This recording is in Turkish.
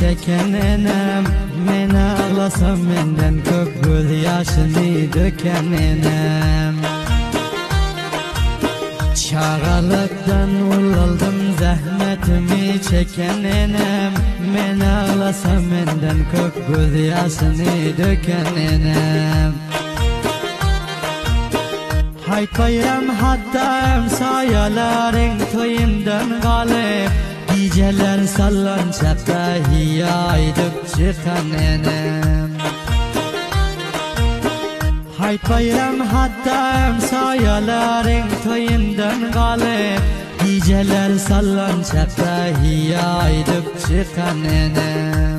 çeken enem, men ağlasam menden kök göz yaşını döken enem. Çağalıktan ulaldım zahmetimi çeken enem, men ağlasam menden kök göz yaşını döken enem. Hayt bayram hatta emsayaların toyundan galip, geceler sallanacakta hiyaydık çıkan enem. Hayt bayram hatta emsayaların toyundan galip, geceler sallanacakta hiyaydık çıkan enem.